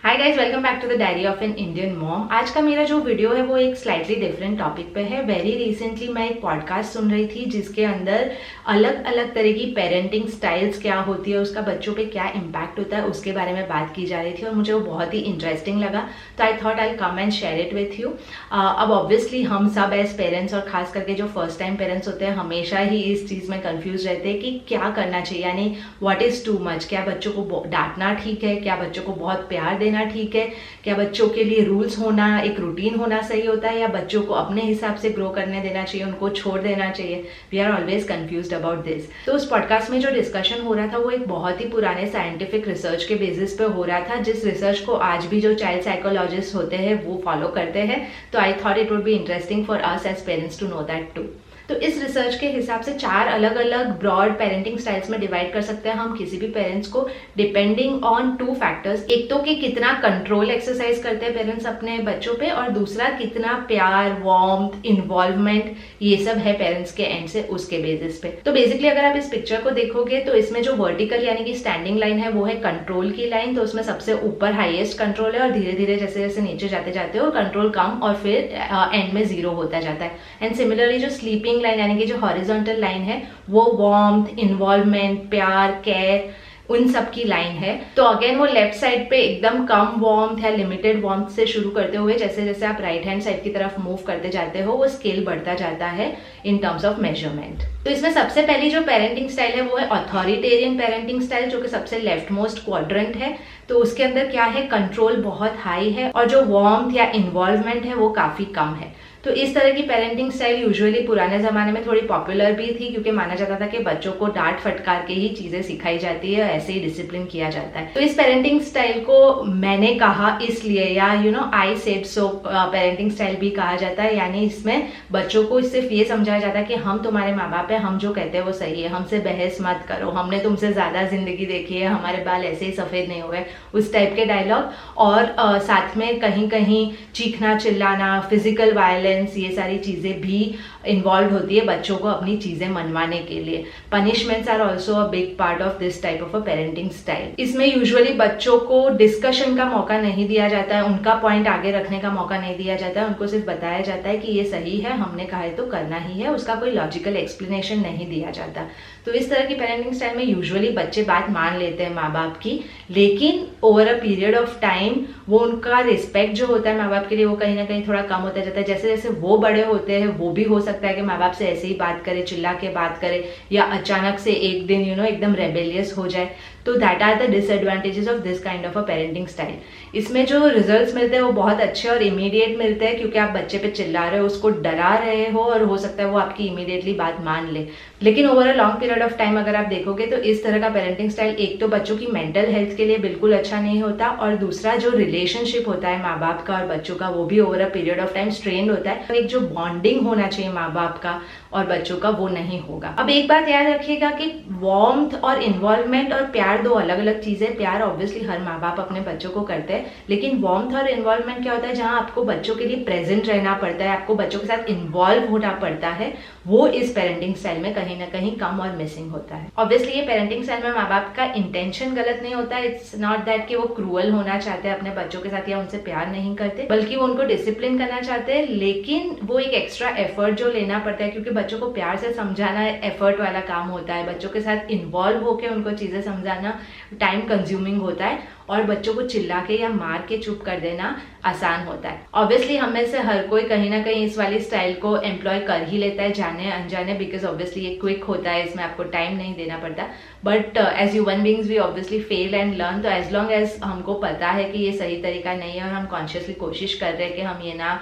Hi guys, welcome back to the diary of an Indian mom. आज का मेरा जो वीडियो है वो एक स्लाइटली डिफरेंट टॉपिक पे है। वेरी रिसेंटली मैं एक पॉडकास्ट सुन रही थी जिसके अंदर अलग अलग तरह की पेरेंटिंग स्टाइल्स क्या होती है, उसका बच्चों पे क्या इम्पैक्ट होता है, उसके बारे में बात की जा रही थी और मुझे वो बहुत ही इंटरेस्टिंग लगा। तो I thought I come and share it with you. अब ऑब्वियसली हम सब एज पेरेंट्स और खास करके जो फर्स्ट टाइम पेरेंट्स होते हैं हमेशा ही इस चीज़ में कन्फ्यूज रहते हैं कि क्या करना चाहिए, यानी व्हाट इज़ टू मच। क्या बच्चों को डांटना ठीक है, क्या बच्चों को बहुत प्यार देना ठीक है, क्या बच्चों के लिए रूल्स होना, एक रूटीन होना सही होता है, या बच्चों को अपने हिसाब से ग्रो करने देना चाहिए, उनको छोड़ देना चाहिए। We are always confused about this. तो उस पॉडकास्ट में जो डिस्कशन हो रहा था वो एक बहुत ही पुराने साइंटिफिक रिसर्च के बेसिस पे हो रहा था, जिस रिसर्च को आज भी जो चाइल्ड साइकोलॉजिस्ट होते हैं वो फॉलो करते हैं। तो I thought it would be interesting for us as parents to know that too. तो इस रिसर्च के हिसाब से 4 अलग अलग ब्रॉड पेरेंटिंग स्टाइल्स में डिवाइड कर सकते हैं हम किसी भी पेरेंट्स को, डिपेंडिंग ऑन 2 फैक्टर्स। एक तो कि कितना कंट्रोल एक्सरसाइज करते हैं पेरेंट्स अपने बच्चों पे, और दूसरा कितना प्यार, वार्मथ, इन्वॉल्वमेंट ये सब है पेरेंट्स के एंड से, उसके बेसिस पे। तो बेसिकली अगर आप इस पिक्चर को देखोगे तो इसमें जो वर्टिकल यानी कि स्टैंडिंग लाइन है वो है कंट्रोल की लाइन। तो उसमें सबसे ऊपर हाईएस्ट कंट्रोल है और धीरे धीरे जैसे जैसे नीचे जाते जाते हो कंट्रोल कम और फिर एंड में 0 होता जाता है। एंड सिमिलरली जो स्लीपिंग लाइन यानी कि जो हॉरिजॉन्टल लाइन है वो वार्मथ, इन्वॉल्वमेंट, प्यार, केयर उन सब की लाइन है। तो अगेन वो लेफ्ट साइड पे एकदम कम वार्मथ या लिमिटेड वार्मथ से शुरू करते हुए जैसे जैसे आप राइट हैंड साइड की तरफ मूव करते जाते हो वो स्केल बढ़ता जाता है इन टर्म्स ऑफ मेजरमेंट। तो इसमें सबसे पहली जो पेरेंटिंग स्टाइल है वो है अथॉरिटेरियन पेरेंटिंग स्टाइल, जो कि सबसे लेफ्ट मोस्ट क्वाड्रेंट है। तो उसके अंदर क्या है, कंट्रोल बहुत हाई है और जो वार्मथ या इन्वॉल्वमेंट है वो काफी कम है। तो इस तरह की पेरेंटिंग स्टाइल यूजुअली पुराने जमाने में थोड़ी पॉपुलर भी थी, क्योंकि माना जाता था कि बच्चों को डांट फटकार के ही चीजें सिखाई जाती है, ऐसे ही डिसिप्लिन किया जाता है। तो इस पेरेंटिंग स्टाइल को मैंने कहा इसलिए, या I said so parenting style भी कहा जाता है। यानी इसमें बच्चों को सिर्फ ये समझाया जाता है कि हम तुम्हारे माँ बाप है, हम जो कहते हैं वो सही है, हमसे बहस मत करो, हमने तुमसे ज्यादा जिंदगी देखी है, हमारे बाल ऐसे ही सफेद नहीं हुए, उस टाइप के डायलॉग। और साथ में कहीं कहीं चीखना चिल्लाना, फिजिकल वायलेंस, ये सारी चीजें भी इन्वॉल्व होती है बच्चों को अपनी चीजें मनवाने के लिए। Punishments are also a big part of this type of a parenting style. इसमें यूजुअली बच्चों को डिस्कशन का मौका नहीं दिया जाता है, उनका पॉइंट आगे रखने का मौका नहीं दिया जाता है। उनको सिर्फ बताया जाता है कि ये सही है, हमने कहा है तो करना ही है, उसका कोई लॉजिकल एक्सप्लेनेशन नहीं दिया जाता। तो इस तरह की पेरेंटिंग स्टाइल में यूजुअली बच्चे बात मान लेते हैं माँ बाप की, लेकिन over a period of time वो उनका रिस्पेक्ट जो होता है माँ बाप के लिए वो कहीं ना कहीं थोड़ा कम होता जाता है। जैसे जैसे वो बड़े होते हैं वो भी हो सकता है कि माँ बाप से ऐसे ही बात करे, चिल्ला के बात करे, या अचानक से एक दिन एकदम रेबेलियस हो जाए। तो that are the disadvantages of this kind of a parenting style. इसमें जो रिजल्ट्स मिलते हैं वो बहुत अच्छे और इमीडिएट मिलते हैं, क्योंकि आप बच्चे पे चिल्ला रहे हो, उसको डरा रहे हो और हो सकता है वो आपकी इमीडिएटली बात मान ले। लेकिन over a long period of time अगर आप देखोगे तो इस तरह का पेरेंटिंग स्टाइल एक तो बच्चों की मेंटल हेल्थ के लिए बिल्कुल अच्छा नहीं होता, और दूसरा जो रिलेशनशिप होता है माँ बाप का और बच्चों का वो भी over a period of time strain होता है। और एक जो बॉन्डिंग होना चाहिए माँ बाप का और बच्चों का वो नहीं होगा। अब एक बात याद रखिएगा कि वार्मथ और इन्वॉल्वमेंट और प्यार दो अलग अलग चीजें। प्यार ऑब्वियसली हर माँ बाप अपने बच्चों को करते हैं, लेकिन वार्मथ और इन्वॉल्वमेंट क्या होता है, जहाँ आपको बच्चों के लिए प्रेजेंट रहना पड़ता है, आपको बच्चों के साथ इन्वॉल्व होना पड़ता है, वो इस पेरेंटिंग स्टाइल में कहीं ना कहीं कम और मिसिंग होता है। ऑब्वियसली ये पेरेंटिंग स्टाइल में माँ बाप का इंटेंशन गलत नहीं होता। इट्स नॉट दैट कि वो क्रूअल होना चाहते हैं अपने बच्चों के साथ या उनसे प्यार नहीं करते, बल्कि वो उनको डिसिप्लिन करना चाहते हैं। लेकिन वो एक एक्स्ट्रा एफर्ट जो लेना पड़ता है, क्योंकि बच्चों को प्यार से समझाना एफर्ट वाला काम होता है, बच्चों के साथ इन्वॉल्व होकर उनको चीजें समझाना टाइम कंज्यूमिंग होता है, और बच्चों को चिल्ला के या मार के चुप कर देना आसान होता है। ऑब्वियसली हम में से हर कोई कहीं ना कहीं इस वाली स्टाइल को एम्प्लॉय कर ही लेता है, जाने अनजाने, बिकॉज ऑब्वियसली ये क्विक होता है, इसमें आपको टाइम नहीं देना पड़ता। But as human beings we obviously fail and learn. तो एज लॉन्ग एज हमको पता है कि ये सही तरीका नहीं है और हम कॉन्शियसली कोशिश कर रहे हैं कि हम ये ना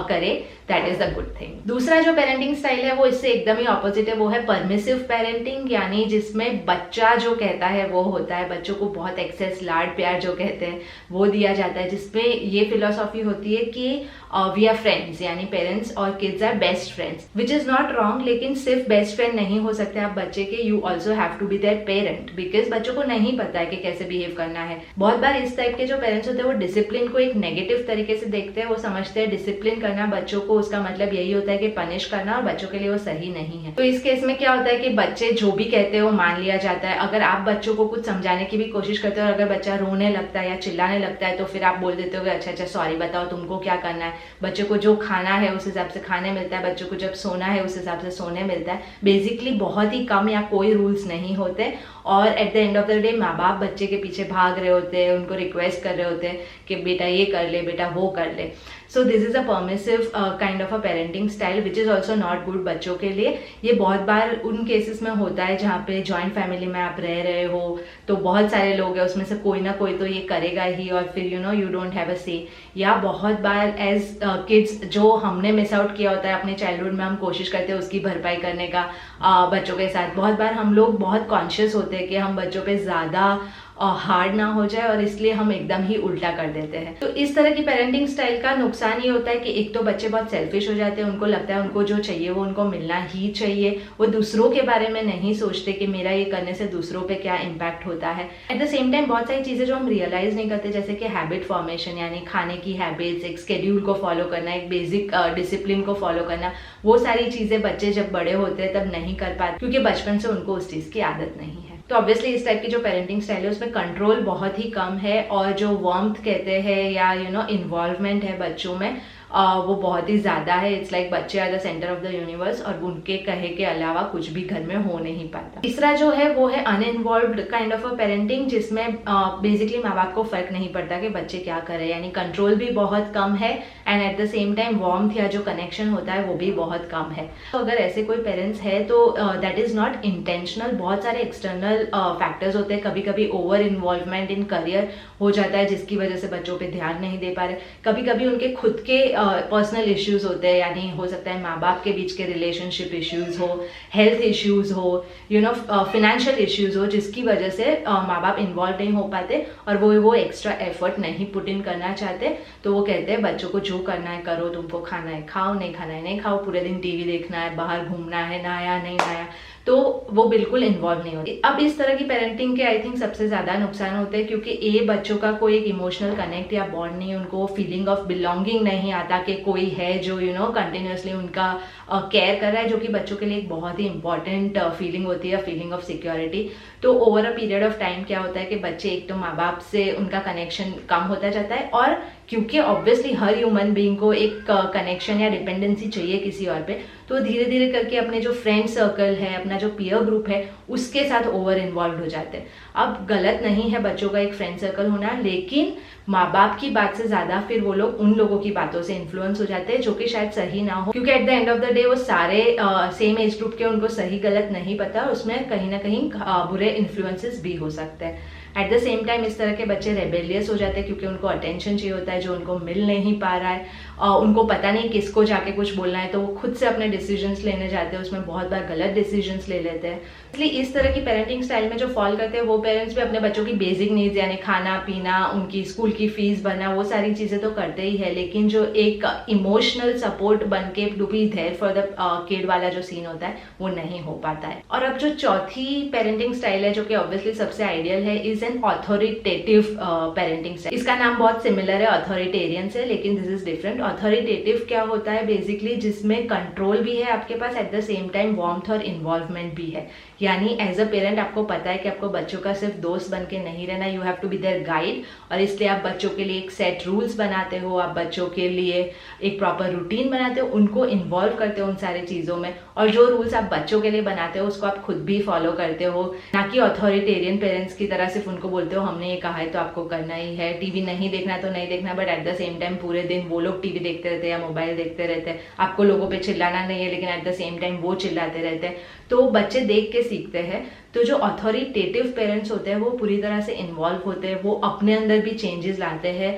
करें, that is the good thing. दूसरा जो पेरेंटिंग स्टाइल है वो इससे एकदम ही ऑपोजिट है, वो है परमिसिव पेरेंटिंग, यानी जिसमें बच्चा जो कहता है वो होता है, बच्चों को बहुत एक्सेस लाड प्यार जो कहते हैं वो दिया जाता है, जिसमें ये फिलोसॉफी होती है कि वी आर फ्रेंड्स, यानी पेरेंट्स और kids are best friends, which is not wrong. लेकिन सिर्फ बेस्ट फ्रेंड नहीं हो सकते आप बच्चे के, you also have to be their parent, because बच्चों को नहीं पता है कि कैसे बिहेव करना है। बहुत बार इस टाइप के जो पेरेंट्स होते हैं वो डिसिप्लिन को एक नेगेटिव तरीके से देखते हैं। वो समझते हैं डिसिप्लिन करना बच्चों को, उसका मतलब यही होता है कि पनिश करना, और बच्चों के लिए वो सही नहीं है। तो इस केस में क्या होता है कि बच्चे जो भी कहते हैं वो मान लिया जाता है। अगर आप बच्चों को कुछ समझाने की भी कोशिश करते हो और अगर बच्चा रोने लगता है या चिल्लाने लगता है तो फिर आप बोल देते हो अच्छा सॉरी, बताओ तुमको क्या करना है। बच्चों को जो खाना है उस हिसाब से खाने मिलता है, बच्चों को जब सोना है उस हिसाब से सोने मिलता है। बेसिकली बहुत ही कम या कोई रूल्स नहीं होते, और at the end of the day माँ बाप बच्चे के पीछे भाग रहे होते हैं, उनको रिक्वेस्ट कर रहे होते हैं कि बेटा ये कर ले, बेटा वो कर ले। So this is a permissive kind of a parenting style which is also not good बच्चों के लिए। ये बहुत बार उन केसेस में होता है जहाँ पे जॉइंट फैमिली में आप रह रहे हो, तो बहुत सारे लोग हैं, उसमें से कोई ना कोई तो ये करेगा ही, और फिर यू डोंट हैव अ से। या बहुत बार एज किड्स जो हमने मिस आउट किया होता है अपने चाइल्डहुड में, हम कोशिश करते हैं उसकी भरपाई करने का बच्चों के साथ। बहुत बार हम लोग बहुत कॉन्शियस होते हैं कि हम बच्चों पे ज़्यादा हार्ड ना हो जाए, और इसलिए हम एकदम ही उल्टा कर देते हैं। तो इस तरह की पेरेंटिंग स्टाइल का नुकसान ये होता है कि एक तो बच्चे बहुत सेल्फिश हो जाते हैं, उनको लगता है उनको जो चाहिए वो उनको मिलना ही चाहिए। वो दूसरों के बारे में नहीं सोचते कि मेरा ये करने से दूसरों पे क्या इम्पैक्ट होता है। एट द सेम टाइम बहुत सारी चीज़ें जो हम रियलाइज नहीं करते, जैसे कि हैबिट फॉर्मेशन, यानी खाने की हैबिट्स, एक स्केड्यूल को फॉलो करना, एक बेसिक डिसिप्लिन को फॉलो करना, वो सारी चीज़ें बच्चे जब बड़े होते हैं तब नहीं कर पाते, क्योंकि बचपन से उनको उस चीज़ की आदत नहीं है। तो ऑब्वियसली इस टाइप की जो पेरेंटिंग स्टाइल है उसमें कंट्रोल बहुत ही कम है, और जो वार्मथ कहते हैं या इन्वॉल्वमेंट है बच्चों में, वो बहुत ही ज़्यादा है। इट्स लाइक बच्चे are the centre of the universe, और उनके कहे के अलावा कुछ भी घर में हो नहीं पाता। तीसरा जो है वो है अनइन्वॉल्व्ड काइंड ऑफ अ पेरेंटिंग, जिसमें बेसिकली माँ बाप को फर्क नहीं पड़ता कि बच्चे क्या करे, यानी कंट्रोल भी बहुत कम है, and eight the same time warmth या जो कनेक्शन होता है वो भी बहुत कम है। तो अगर ऐसे कोई पेरेंट्स है तो दैट इज नॉट इंटेंशनल। बहुत सारे एक्सटर्नल फैक्टर्स होते हैं। कभी कभी ओवर इन्वॉल्वमेंट इन करियर हो जाता है, जिसकी वजह से बच्चों पे ध्यान नहीं दे पा रहे। कभी कभी उनके खुद के पर्सनल इश्यूज होते हैं, यानी हो सकता है माँ बाप के बीच के रिलेशनशिप इश्यूज हो, हेल्थ इश्यूज हो, फिनेंशियल इश्यूज हो, जिसकी वजह से माँ बाप इन्वॉल्व नहीं हो पाते और वो एक्स्ट्रा एफर्ट नहीं पुट इन करना चाहते। तो वो कहते हैं बच्चों को जो करना है करो, तुमको खाना है खाओ, नहीं खाना है नहीं खाओ, पूरे दिन टीवी देखना है, बाहर घूमना है, नहाया नहीं नहाया, तो वो बिल्कुल इन्वॉल्व नहीं होती। अब इस तरह की पेरेंटिंग के आई थिंक सबसे ज्यादा नुकसान होते हैं, क्योंकि बच्चों का कोई एक इमोशनल कनेक्ट या बॉन्ड नहीं, उनको फीलिंग ऑफ बिलोंगिंग नहीं आता कि कोई है जो कंटिन्यूसली उनका केयर कर रहा है, जो कि बच्चों के लिए एक बहुत ही इंपॉर्टेंट फीलिंग होती है, फीलिंग ऑफ सिक्योरिटी। तो over a period of time क्या होता है कि बच्चे एक तो माँ बाप से उनका कनेक्शन कम होता जाता है, और क्योंकि ऑब्वियसली हर ह्यूमन बीइंग को एक कनेक्शन या डिपेंडेंसी चाहिए किसी और पे, तो धीरे धीरे करके अपने जो फ्रेंड सर्कल है, अपना जो पीयर ग्रुप है, उसके साथ ओवर इन्वॉल्व हो जाते हैं। अब गलत नहीं है बच्चों का एक फ्रेंड सर्कल होना, लेकिन माँ बाप की बात से ज्यादा फिर वो लोग उन लोगों की बातों से इन्फ्लुएंस हो जाते हैं, जो कि शायद सही ना हो, क्योंकि at the end of the day वो सारे सेम एज ग्रुप के, उनको सही गलत नहीं पता, उसमें कहीं ना कहीं बुरे इन्फ्लुएंसेस भी हो सकते हैं। एट द सेम टाइम इस तरह के बच्चे रेबेलियस हो जाते हैं, क्योंकि उनको अटेंशन चाहिए होता है जो उनको मिल नहीं पा रहा है, उनको पता नहीं किसको जाके कुछ बोलना है, तो वो खुद से अपने डिसीजंस लेने जाते हैं, उसमें बहुत बार गलत डिसीजंस ले लेते हैं। इसलिए इस तरह की पेरेंटिंग स्टाइल में जो फॉल करते हैं वो पेरेंट्स भी अपने बच्चों की बेसिक नीड्स, यानी खाना पीना, उनकी स्कूल की फीस भरना, वो सारी चीजें तो करते ही है, लेकिन जो एक इमोशनल सपोर्ट बन के to be there for the kid वाला जो सीन होता है वो नहीं हो पाता है। और अब जो चौथी पेरेंटिंग स्टाइल है, जो कि ऑब्वियसली सबसे आइडियल है, is an authoritative parenting style. इसका नाम बहुत सिमिलर है अथॉरिटेरियन से, लेकिन दिस इज डिफरेंट। ऑथोरिटेटिव क्या होता है बेसिकली, जिसमें कंट्रोल भी है आपके पास, at the same time warmth और इन्वॉल्वमेंट भी है। यानी एज अ पेरेंट आपको पता है कि आपको बच्चों का सिर्फ दोस्त बन के नहीं रहना, you have to be their guide, और इसलिए आप बच्चों के लिए एक सेट रूल्स बनाते हो, आप बच्चों के लिए एक प्रॉपर रूटीन बनाते हो, उनको इन्वॉल्व करते हो उन सारी चीजों में, और जो रूल्स आप बच्चों के लिए बनाते हो उसको आप खुद भी फॉलो करते हो, ना कि ऑथोरिटेरियन पेरेंट्स की तरह सिर्फ उनको बोलते हो हमने ये कहा है तो आपको करना ही है, टीवी नहीं देखना तो नहीं देखना, but at the same time पूरे दिन वो लोग टीवी देखते रहते हैं या मोबाइल देखते रहते हैं। आपको लोगों पे चिल्लाना नहीं है, लेकिन एट द सेम टाइम वो चिल्लाते रहते हैं, तो बच्चे देख के सीखते हैं। तो जो अथॉरिटेटिव पेरेंट्स होते हैं वो पूरी तरह से इन्वॉल्व होते हैं, वो अपने अंदर भी चेंजेस लाते हैं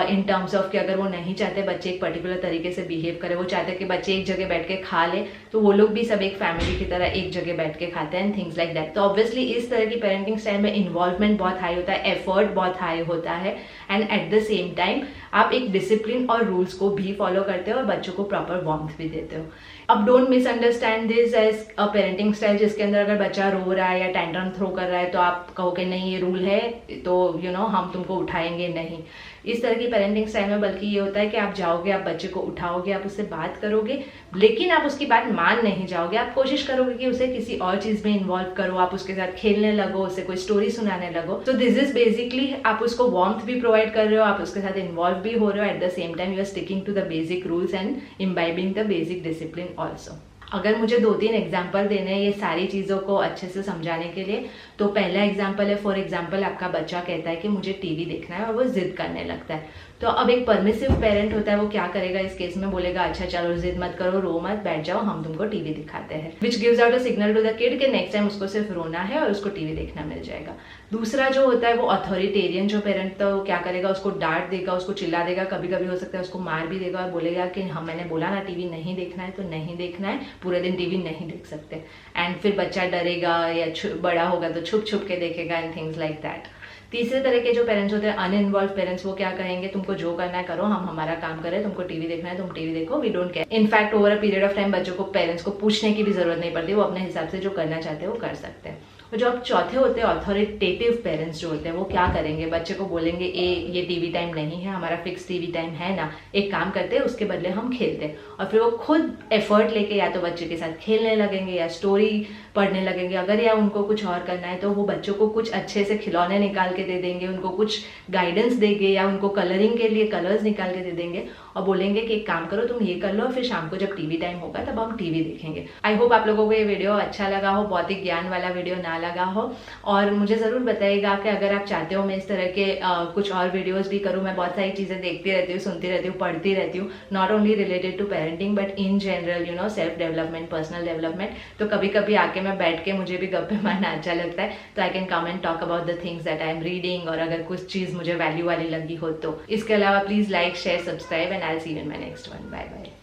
इन टर्म्स ऑफ कि अगर वो नहीं चाहते बच्चे एक पर्टिकुलर तरीके से बिहेव करे, वो चाहते हैं कि बच्चे एक जगह बैठ के खा ले, तो वो लोग भी सब एक फैमिली की तरह एक जगह बैठ के खाते हैं, थिंग्स लाइक दैट। तो ऑब्वियसली इस तरह की पेरेंटिंग स्टाइल में इन्वॉल्वमेंट बहुत हाई होता है, एफर्ट बहुत हाई होता है, and eight the same time आप एक डिसिप्लिन और रूल्स को भी फॉलो करते हो और बच्चों को प्रॉपर वार्मथ भी देते हो। अब don't misunderstand this as a parenting style जिसके अंदर अगर बच्चा रो रहा है या टैंट्रम थ्रो कर रहा है तो आप कहोगे नहीं ये रूल है तो हम तुमको उठाएंगे नहीं। इस तरह की पेरेंटिंग स्टाइल में बल्कि ये होता है कि आप जाओगे, आप बच्चे को उठाओगे, आप उससे बात करोगे, लेकिन आप उसकी बात मान नहीं जाओगे। आप कोशिश करोगे कि उसे किसी और चीज में इन्वॉल्व करो, आप उसके साथ खेलने लगो, उसे कोई स्टोरी सुनाने लगो। तो दिस इज बेसिकली आप उसको वार्मथ भी प्रोवाइड कर रहे हो, आप उसके साथ इन्वॉल्व भी हो रहे हो, at the same time you are sticking to the basic rules and imbibing the basic discipline also. अगर मुझे 2-3 एग्जाम्पल देने हैं ये सारी चीज़ों को अच्छे से समझाने के लिए, तो पहला एग्जाम्पल है, फॉर एग्जाम्पल आपका बच्चा कहता है कि मुझे टीवी देखना है और वो जिद करने लगता है। तो अब एक परमिसिव पेरेंट होता है, वो क्या करेगा इस केस में, बोलेगा अच्छा चलो जिद मत करो, रो मत, बैठ जाओ, हम तुमको टीवी दिखाते हैं, which gives out a signal to the kid कि नेक्स्ट टाइम उसको सिर्फ रोना है और उसको टीवी देखना मिल जाएगा। दूसरा जो होता है वो अथॉरिटेरियन जो पेरेंट, तो क्या करेगा, उसको डांट देगा, उसको चिल्ला देगा, कभी कभी हो सकता है उसको मार भी देगा और बोलेगा कि हाँ मैंने बोला ना टीवी नहीं देखना है तो नहीं देखना है, पूरे दिन टीवी नहीं देख सकते। एंड फिर बच्चा डरेगा या बड़ा होगा तो छुप छुप के देखेगा एंड थिंग्स लाइक दैट। तीसरे तरह के जो पेरेंट्स होते हैं अनइन्वॉल्व पेरेंट्स, वो क्या कहेंगे, तुमको जो करना है करो, हम हमारा काम करें, तुमको टीवी देखना है तुम टीवी देखो, we don't care. In fact over a period of time बच्चों को पेरेंट्स को पूछने की भी जरूरत नहीं पड़ती, वो अपने हिसाब से जो करना चाहते हैं वो कर सकते हैं। और जो अब चौथे होते हैं अथॉरिटेटिव पेरेंट्स जो होते हैं, वो क्या करेंगे, बच्चे को बोलेंगे ये टीवी टाइम नहीं है, हमारा फिक्स टीवी टाइम है ना, एक काम करते हैं उसके बदले हम खेलते हैं। और फिर वो खुद एफर्ट लेके या तो बच्चे के साथ खेलने लगेंगे या स्टोरी पढ़ने लगेंगे। अगर या उनको कुछ और करना है तो वो बच्चों को कुछ अच्छे से खिलौने निकाल के दे देंगे, उनको कुछ गाइडेंस देंगे या उनको कलरिंग के लिए कलर्स निकाल के दे देंगे और बोलेंगे कि एक काम करो तुम ये कर लो, फिर शाम को जब टीवी टाइम होगा तब हम टीवी देखेंगे। आई होप आप लोगों को ये वीडियो अच्छा लगा हो, बहुत ही ज्ञान वाला वीडियो ना लगा हो। और मुझे ज़रूर बताइएगा कि अगर आप चाहते हो मैं इस तरह के कुछ और वीडियोज़ भी करूँ। मैं बहुत सारी चीज़ें देखती रहती हूँ, सुनती रहती हूँ, पढ़ती रहती हूँ, not only related to parenting but in general self development, personal development. तो कभी कभी आके मैं बैठ के मुझे भी गप्पे मारना अच्छा लगता है, तो I can come and talk about the things that I am reading, और अगर कुछ चीज़ मुझे वैल्यू वाली लगी हो तो। इसके अलावा please like, share, subscribe and I will see you in my next one. Bye bye.